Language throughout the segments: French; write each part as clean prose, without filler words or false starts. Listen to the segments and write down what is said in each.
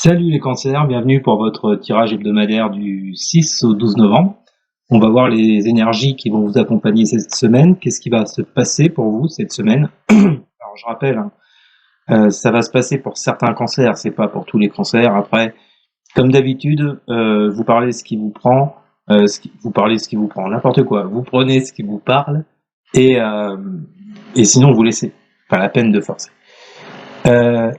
Salut les cancers, bienvenue pour votre tirage hebdomadaire du 6 au 12 novembre. On va voir les énergies qui vont vous accompagner cette semaine. Qu'est-ce qui va se passer pour vous cette semaine? Alors je rappelle, ça va se passer pour certains cancers, c'est pas pour tous les cancers. Après, comme d'habitude, vous parlez ce qui vous prend, vous parlez ce qui vous prend, n'importe quoi. Vous prenez ce qui vous parle et sinon vous laissez. Pas la peine de forcer.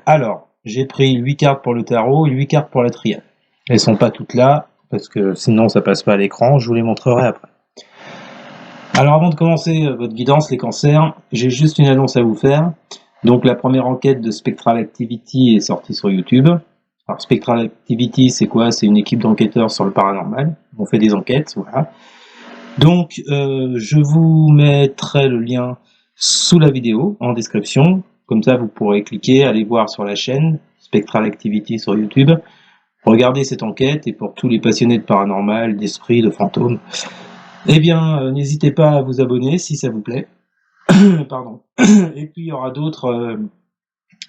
Alors, j'ai pris 8 cartes pour le tarot et 8 cartes pour la triade. Elles sont pas toutes là, parce que sinon ça passe pas à l'écran, je vous les montrerai après. Alors avant de commencer votre guidance, les cancers, j'ai juste une annonce à vous faire. Donc la première enquête de Spectral Activity est sortie sur YouTube. Alors Spectral Activity, c'est quoi? C'est une équipe d'enquêteurs sur le paranormal. On fait des enquêtes, voilà. Donc je vous mettrai le lien sous la vidéo, en description. Comme ça, vous pourrez cliquer, aller voir sur la chaîne Spectral Activity sur YouTube. Regardez cette enquête, et pour tous les passionnés de paranormal, d'esprit, de fantômes, eh bien, n'hésitez pas à vous abonner si ça vous plaît. Pardon. Et puis, il y aura d'autres...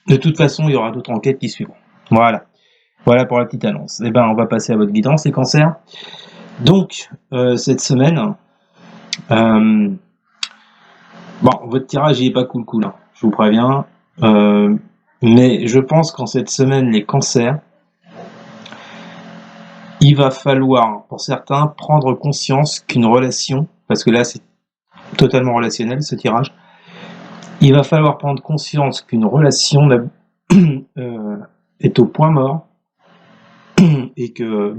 de toute façon, il y aura d'autres enquêtes qui suivront. Voilà. Voilà pour la petite annonce. Eh ben, on va passer à votre guidance, les cancers. Donc, cette semaine... bon, votre tirage, il est pas cool, hein. Je vous préviens, mais je pense qu'en cette semaine, les cancers, il va falloir, pour certains, prendre conscience qu'une relation, parce que là c'est totalement relationnel ce tirage, il va falloir prendre conscience qu'une relation est au point mort et que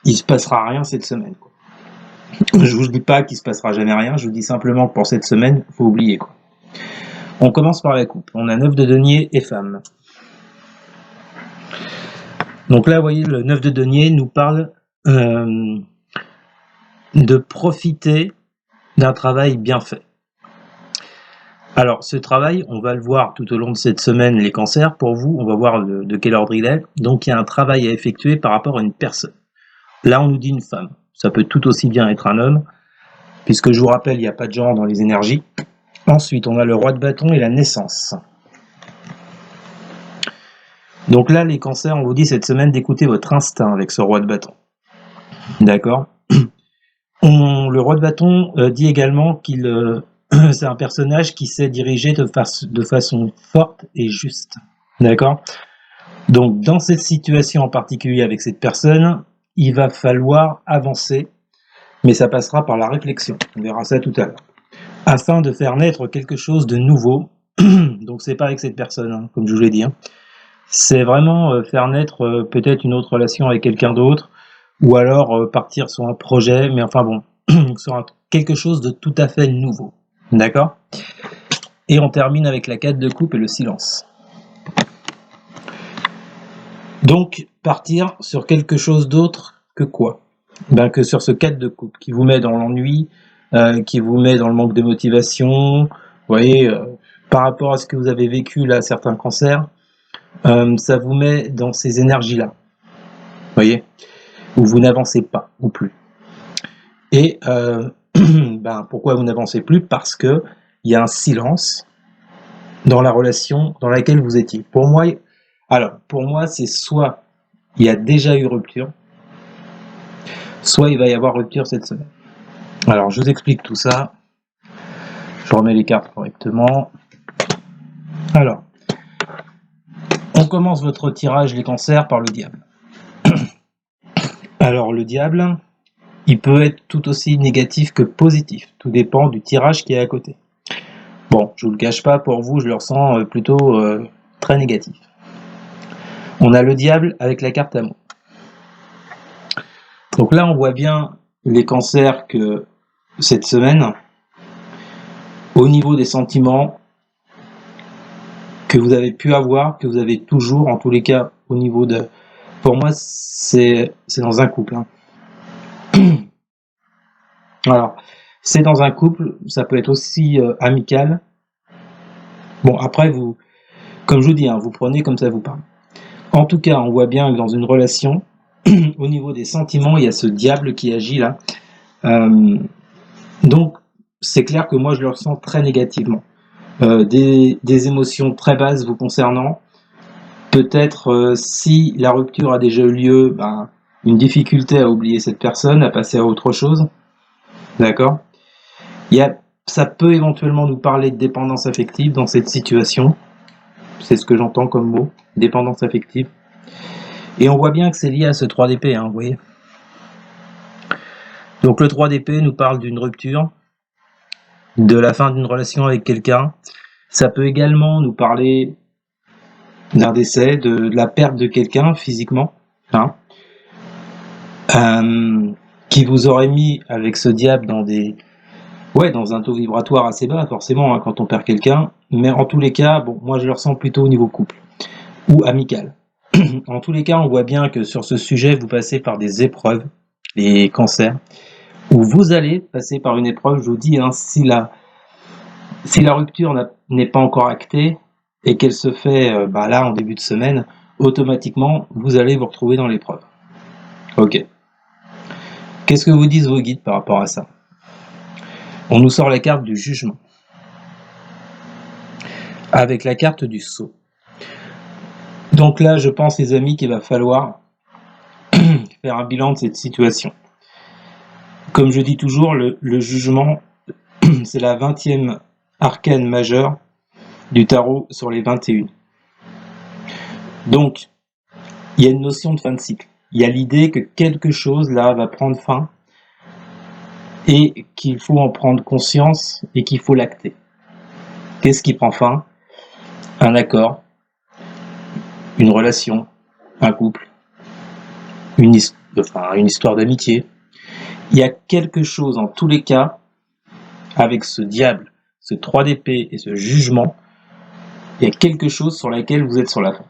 il se passera rien cette semaine, quoi. Je vous dis pas qu'il se passera jamais rien, je vous dis simplement que pour cette semaine, il faut oublier, quoi. On commence par la coupe. On a 9 de denier et femme. Donc là, vous voyez, le 9 de denier nous parle de profiter d'un travail bien fait. Alors, ce travail, on va le voir tout au long de cette semaine, les cancers. Pour vous, on va voir de quel ordre il est. Donc, il y a un travail à effectuer par rapport à une personne. Là, on nous dit une femme. Ça peut tout aussi bien être un homme, puisque je vous rappelle, il n'y a pas de genre dans les énergies. Ensuite, on a le roi de bâton et la naissance. Donc là, les cancers, on vous dit cette semaine d'écouter votre instinct avec ce roi de bâton. D'accord? Le roi de bâton dit également qu'il c'est un personnage qui sait diriger de façon forte et juste. D'accord? Donc, dans cette situation en particulier avec cette personne, il va falloir avancer, mais ça passera par la réflexion. On verra ça tout à l'heure. Afin de faire naître quelque chose de nouveau. Donc c'est pas avec cette personne, hein, comme je vous l'ai dit. Hein. C'est vraiment faire naître peut-être une autre relation avec quelqu'un d'autre, ou alors partir sur un projet, mais enfin bon, sur quelque chose de tout à fait nouveau. D'accord? Et on termine avec la 4 de coupe et le silence. Donc partir sur quelque chose d'autre que quoi? Que sur ce 4 de coupe, qui vous met dans l'ennui, qui vous met dans le manque de motivation, vous voyez, par rapport à ce que vous avez vécu là, certains cancers, ça vous met dans ces énergies-là, vous voyez, où vous n'avancez pas, ou plus. Et pourquoi vous n'avancez plus? Parce que il y a un silence dans la relation dans laquelle vous étiez. Pour moi, c'est soit il y a déjà eu rupture, soit il va y avoir rupture cette semaine. Alors, je vous explique tout ça. Je remets les cartes correctement. Alors, on commence votre tirage, les cancers, par le diable. Alors, le diable, il peut être tout aussi négatif que positif. Tout dépend du tirage qui est à côté. Bon, je vous le cache pas, pour vous, je le ressens plutôt très négatif. On a le diable avec la carte amour. Donc là, on voit bien les cancers que cette semaine, au niveau des sentiments que vous avez pu avoir, que vous avez toujours, en tous les cas, au niveau de... Pour moi, c'est dans un couple. Hein. Alors, c'est dans un couple, ça peut être aussi amical. Bon, après, vous, comme je vous dis, hein, vous prenez comme ça vous parle. En tout cas, on voit bien que dans une relation, au niveau des sentiments, il y a ce diable qui agit là. Donc, c'est clair que moi, je le ressens très négativement. Des émotions très basses vous concernant, Peut-être si la rupture a déjà eu lieu, une difficulté à oublier cette personne, à passer à autre chose. D'accord? Ça peut éventuellement nous parler de dépendance affective dans cette situation. C'est ce que j'entends comme mot, dépendance affective. Et on voit bien que c'est lié à ce 3 d'épée, vous voyez. Donc le 3 d'épée nous parle d'une rupture, de la fin d'une relation avec quelqu'un. Ça peut également nous parler d'un décès, de la perte de quelqu'un physiquement, qui vous aurait mis avec ce diable dans un taux vibratoire assez bas, forcément, quand on perd quelqu'un. Mais en tous les cas, moi je le ressens plutôt au niveau couple ou amical. En tous les cas, on voit bien que sur ce sujet, vous passez par des épreuves, les cancers, où vous allez passer par une épreuve, je vous dis, si la rupture n'est pas encore actée et qu'elle se fait là en début de semaine, automatiquement, vous allez vous retrouver dans l'épreuve. Ok. Qu'est-ce que vous disent vos guides par rapport à ça? On nous sort la carte du jugement, avec la carte du sceau. Donc là, je pense, les amis, qu'il va falloir faire un bilan de cette situation. Comme je dis toujours, le jugement, c'est la 20e arcane majeure du tarot sur les 21. Donc, il y a une notion de fin de cycle. Il y a l'idée que quelque chose, là, va prendre fin et qu'il faut en prendre conscience et qu'il faut l'acter. Qu'est-ce qui prend fin? Un accord, une relation, un couple, une histoire d'amitié. Il y a quelque chose, en tous les cas, avec ce diable, ce 3 d'épée et ce jugement, il y a quelque chose sur laquelle vous êtes sur la fin.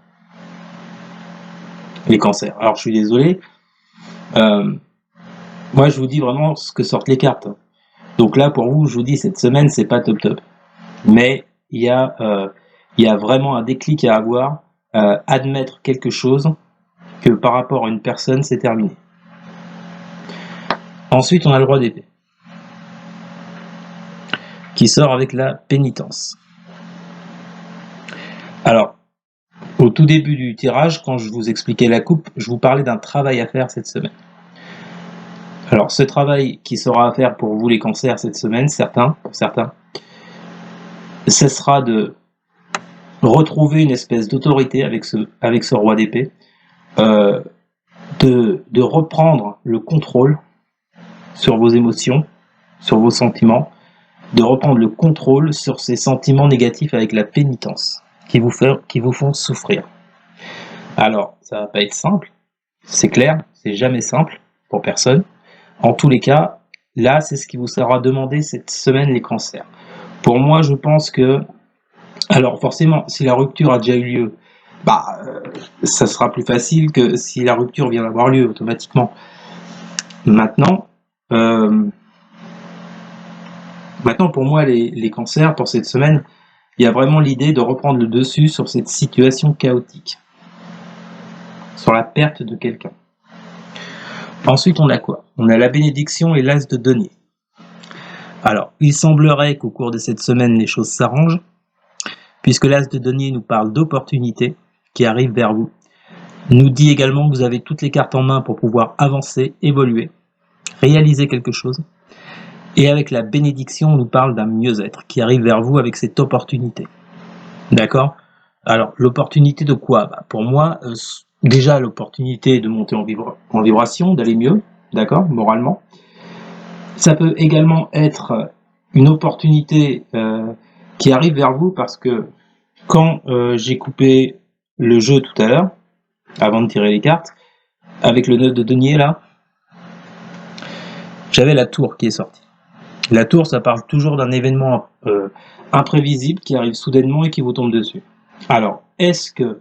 Les cancers. Alors je suis désolé, moi je vous dis vraiment ce que sortent les cartes. Donc là pour vous, je vous dis, cette semaine c'est pas top. Mais il y a vraiment un déclic à avoir, admettre quelque chose, que par rapport à une personne c'est terminé. Ensuite on a le roi d'épée, qui sort avec la pénitence. Alors, au tout début du tirage, quand je vous expliquais la coupe, je vous parlais d'un travail à faire cette semaine. Alors, ce travail qui sera à faire pour vous les cancers cette semaine, pour certains, ce sera de retrouver une espèce d'autorité avec ce roi d'épée, de reprendre le contrôle sur vos émotions, sur vos sentiments, de reprendre le contrôle sur ces sentiments négatifs avec la pénitence qui vous font souffrir. Alors, ça va pas être simple, c'est clair, c'est jamais simple pour personne. En tous les cas, là, c'est ce qui vous sera demandé cette semaine, les cancers. Pour moi, je pense que, alors forcément, si la rupture a déjà eu lieu, ça sera plus facile que si la rupture vient d'avoir lieu automatiquement. Maintenant, pour moi, les cancers, pour cette semaine, il y a vraiment l'idée de reprendre le dessus sur cette situation chaotique, sur la perte de quelqu'un. Ensuite, on a quoi? On a la bénédiction et l'as de denier. Alors, il semblerait qu'au cours de cette semaine, les choses s'arrangent, puisque l'as de denier nous parle d'opportunités qui arrivent vers vous. Nous dit également que vous avez toutes les cartes en main pour pouvoir avancer, évoluer, réaliser quelque chose. Et avec la bénédiction, on nous parle d'un mieux-être qui arrive vers vous avec cette opportunité. D'accord? Alors, l'opportunité de quoi? Pour moi, déjà l'opportunité de monter en vibration, d'aller mieux, d'accord, moralement. Ça peut également être une opportunité qui arrive vers vous parce que quand j'ai coupé le jeu tout à l'heure, avant de tirer les cartes, avec le 9 de denier là, j'avais la tour qui est sortie. La tour, ça parle toujours d'un événement imprévisible qui arrive soudainement et qui vous tombe dessus. Alors, est-ce que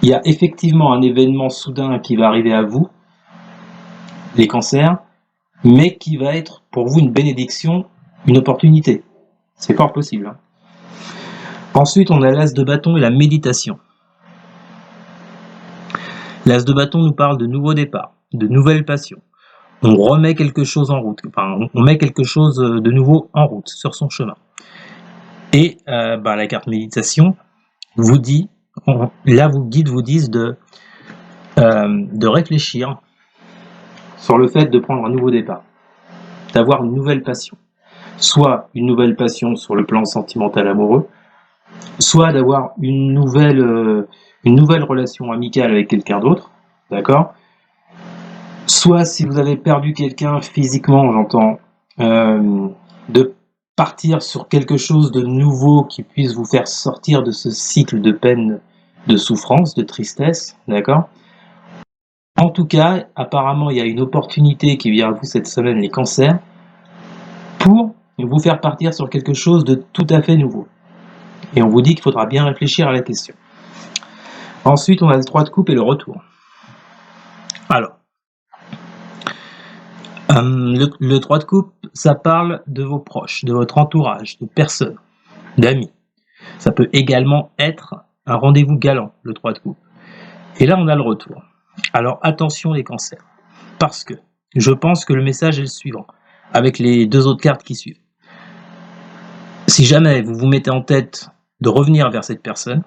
il y a effectivement un événement soudain qui va arriver à vous, les cancers, mais qui va être pour vous une bénédiction, une opportunité? C'est fort possible. Ensuite, on a l'as de bâton et la méditation. L'as de bâton nous parle de nouveaux départs, de nouvelles passions. On remet quelque chose en route, on met quelque chose de nouveau en route, sur son chemin. Et la carte méditation vous dit là, vos guides vous disent de réfléchir sur le fait de prendre un nouveau départ, d'avoir une nouvelle passion. Soit une nouvelle passion sur le plan sentimental amoureux, soit d'avoir une nouvelle relation amicale avec quelqu'un d'autre, d'accord? Soit si vous avez perdu quelqu'un physiquement, j'entends, de partir sur quelque chose de nouveau qui puisse vous faire sortir de ce cycle de peine, de souffrance, de tristesse, d'accord? En tout cas, apparemment, il y a une opportunité qui vient à vous cette semaine, les cancers, pour vous faire partir sur quelque chose de tout à fait nouveau. Et on vous dit qu'il faudra bien réfléchir à la question. Ensuite, on a le 3 de coupe et le retour. Alors, le 3 de coupe, ça parle de vos proches, de votre entourage, de personnes, d'amis. Ça peut également être un rendez-vous galant, le 3 de coupe. Et là, on a le retour. Alors, attention les cancers, parce que je pense que le message est le suivant, avec les 2 autres cartes qui suivent. Si jamais vous vous mettez en tête de revenir vers cette personne,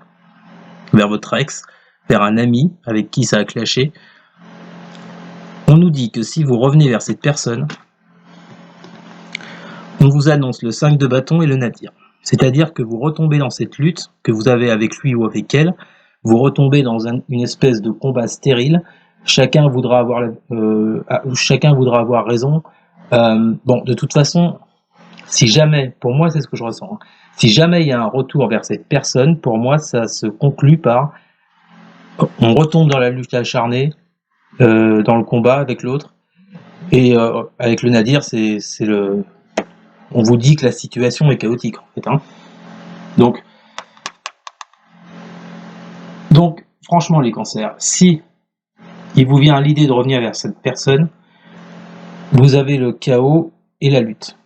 vers votre ex, vers un ami avec qui ça a clashé, on nous dit que si vous revenez vers cette personne, on vous annonce le 5 de bâton et le nadir. C'est-à-dire que vous retombez dans cette lutte que vous avez avec lui ou avec elle, vous retombez dans une espèce de combat stérile, chacun voudra avoir raison. Bon, de toute façon, si jamais, pour moi c'est ce que je ressens, hein, si jamais il y a un retour vers cette personne, pour moi ça se conclut par on retombe dans la lutte acharnée, dans le combat avec l'autre, et avec le nadir, on vous dit que la situation est chaotique en fait, hein. Donc franchement les cancers, si il vous vient l'idée de revenir vers cette personne, vous avez le chaos et la lutte.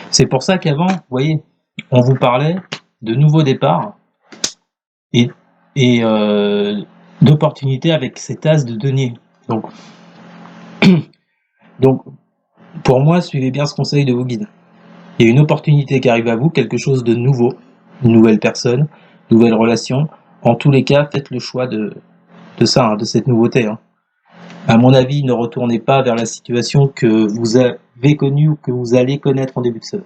C'est pour ça qu'avant, vous voyez, on vous parlait de nouveaux départs et d'opportunités avec cet as de denier. Donc, pour moi, suivez bien ce conseil de vos guides. Il y a une opportunité qui arrive à vous, quelque chose de nouveau, une nouvelle personne, une nouvelle relation. En tous les cas, faites le choix de ça, hein, de cette nouveauté, hein. À mon avis, ne retournez pas vers la situation que vous avez connue ou que vous allez connaître en début de semaine.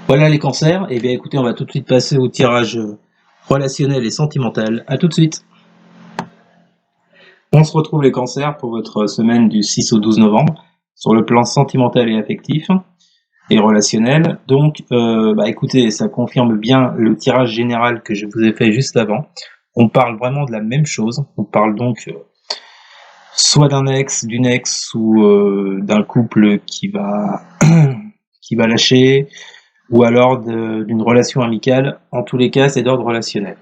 Voilà les cancers. Et bien écoutez, on va tout de suite passer au tirage relationnel et sentimental. À tout de suite. On se retrouve les cancers pour votre semaine du 6 au 12 novembre sur le plan sentimental et affectif et relationnel. Donc, écoutez, ça confirme bien le tirage général que je vous ai fait juste avant. On parle vraiment de la même chose. On parle donc soit d'un ex, d'une ex ou d'un couple qui va lâcher, ou alors d'une relation amicale. En tous les cas, c'est d'ordre relationnel.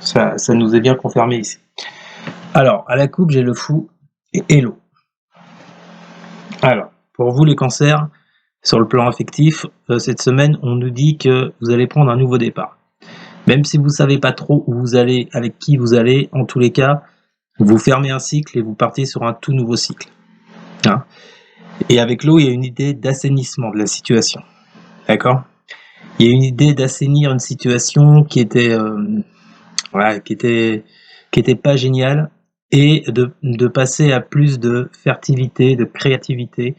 Ça nous est bien confirmé ici. Alors, à la coupe, j'ai le fou et l'eau. Alors, pour vous les cancers, sur le plan affectif, cette semaine, on nous dit que vous allez prendre un nouveau départ. Même si vous ne savez pas trop où vous allez, avec qui vous allez, en tous les cas, vous fermez un cycle et vous partez sur un tout nouveau cycle. Hein. Et avec l'eau, il y a une idée d'assainissement de la situation. D'accord ? Il y a une idée d'assainir une situation qui était pas géniale et de passer à plus de fertilité, de créativité,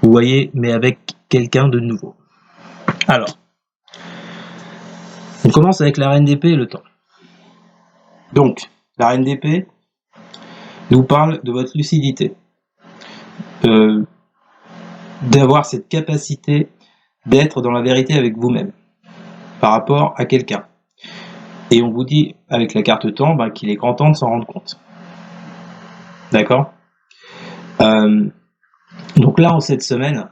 vous voyez, mais avec quelqu'un de nouveau. Alors, on commence avec la reine d'épée et le temps. Donc, la reine d'épée nous parle de votre lucidité, d'avoir cette capacité d'être dans la vérité avec vous-même par rapport à quelqu'un. Et on vous dit, avec la carte temps, qu'il est grand temps de s'en rendre compte. D'accord ? Donc là, en cette semaine,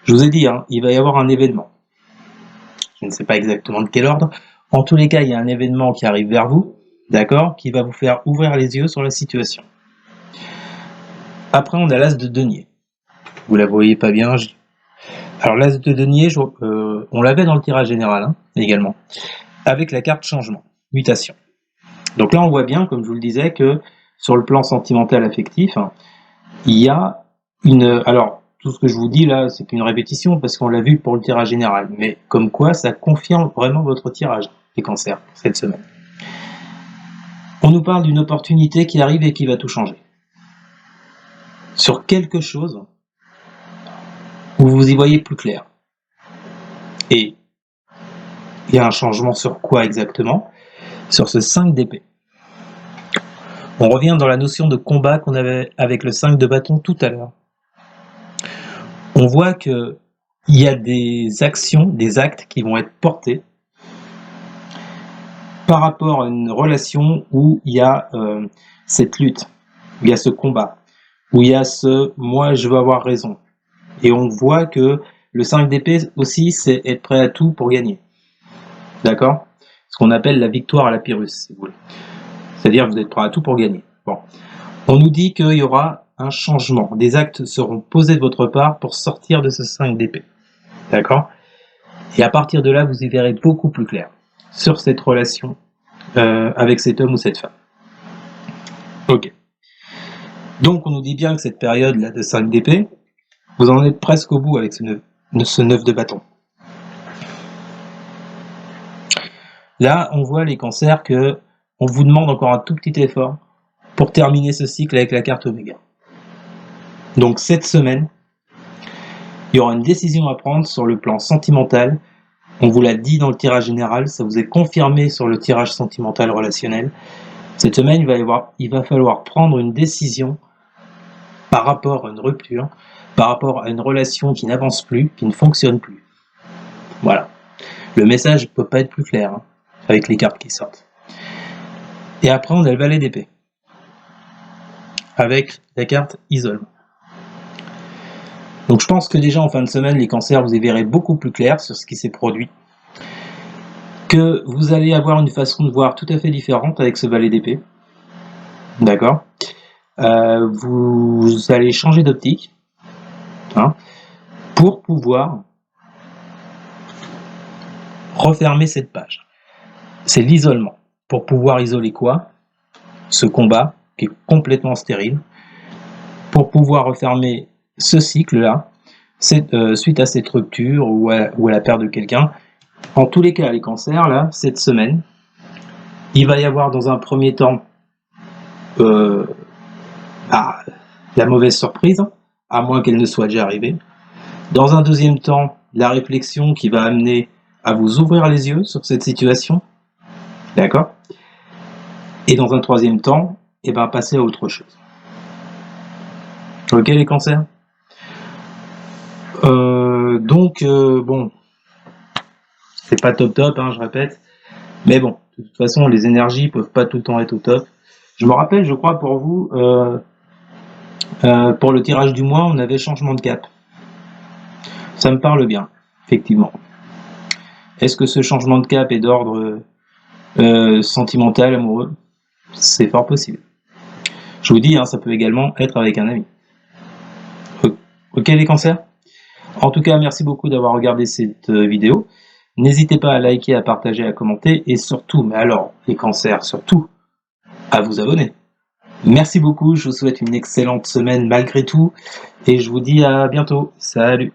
je vous ai dit, hein, il va y avoir un événement. Je ne sais pas exactement de quel ordre. En tous les cas, il y a un événement qui arrive vers vous, d'accord, qui va vous faire ouvrir les yeux sur la situation. Après, on a l'as de denier. Vous la voyez pas bien. Alors l'as de denier, on l'avait dans le tirage général, hein, également, avec la carte changement, mutation. Donc là, on voit bien, comme je vous le disais, que sur le plan sentimental affectif, hein, il y a alors, tout ce que je vous dis là, c'est qu'une répétition parce qu'on l'a vu pour le tirage général. Mais comme quoi, ça confirme vraiment votre tirage, les cancers, cette semaine. On nous parle d'une opportunité qui arrive et qui va tout changer. Sur quelque chose où vous y voyez plus clair. Et il y a un changement sur quoi exactement? Sur ce 5 d'épée. On revient dans la notion de combat qu'on avait avec le 5 de bâton tout à l'heure. On voit qu'il y a des actions, des actes qui vont être portés par rapport à une relation où il y a cette lutte, où il y a ce combat, où il y a ce « moi je veux avoir raison ». Et on voit que le 5 d'épée aussi, c'est être prêt à tout pour gagner. D'accord? Ce qu'on appelle la victoire à la Pyrrhus, si vous voulez. C'est-à-dire vous êtes prêt à tout pour gagner. Bon. On nous dit qu'il y aura un changement. Des actes seront posés de votre part pour sortir de ce 5 d'épée. D'accord? Et à partir de là, vous y verrez beaucoup plus clair sur cette relation avec cet homme ou cette femme. Ok. Donc on nous dit bien que cette période-là de 5 d'épée, vous en êtes presque au bout avec ce 9 de bâton. Là, on voit les cancers que on vous demande encore un tout petit effort pour terminer ce cycle avec la carte Oméga. Donc cette semaine, il y aura une décision à prendre sur le plan sentimental. On vous l'a dit dans le tirage général, ça vous est confirmé sur le tirage sentimental relationnel. Cette semaine, il va falloir prendre une décision par rapport à une rupture, par rapport à une relation qui n'avance plus, qui ne fonctionne plus. Voilà. Le message ne peut pas être plus clair avec les cartes qui sortent. Et après, on a le valet d'épée avec la carte isolement. Donc je pense que déjà en fin de semaine, les cancers, vous y verrez beaucoup plus clair sur ce qui s'est produit. Que vous allez avoir une façon de voir tout à fait différente avec ce valet d'épée. D'accord? Vous allez changer d'optique pour pouvoir refermer cette page. C'est l'isolement. Pour pouvoir isoler quoi? Ce combat qui est complètement stérile. Pour pouvoir refermer ce cycle-là, suite à cette rupture ou à la perte de quelqu'un. En tous les cas, les cancers, là, cette semaine, il va y avoir dans un premier temps la mauvaise surprise, à moins qu'elle ne soit déjà arrivée. Dans un deuxième temps, la réflexion qui va amener à vous ouvrir les yeux sur cette situation. D'accord? Et dans un troisième temps, passer à autre chose. Ok les cancers? Bon, c'est pas top, je répète. Mais bon, de toute façon, les énergies peuvent pas tout le temps être au top. Je me rappelle, je crois, pour vous, pour le tirage du mois, on avait changement de cap. Ça me parle bien, effectivement. Est-ce que ce changement de cap est d'ordre sentimental, amoureux? C'est fort possible. Je vous dis, ça peut également être avec un ami. Ok les cancers? En tout cas, merci beaucoup d'avoir regardé cette vidéo. N'hésitez pas à liker, à partager, à commenter et surtout, mais alors les cancers, surtout, à vous abonner. Merci beaucoup, je vous souhaite une excellente semaine malgré tout et je vous dis à bientôt. Salut!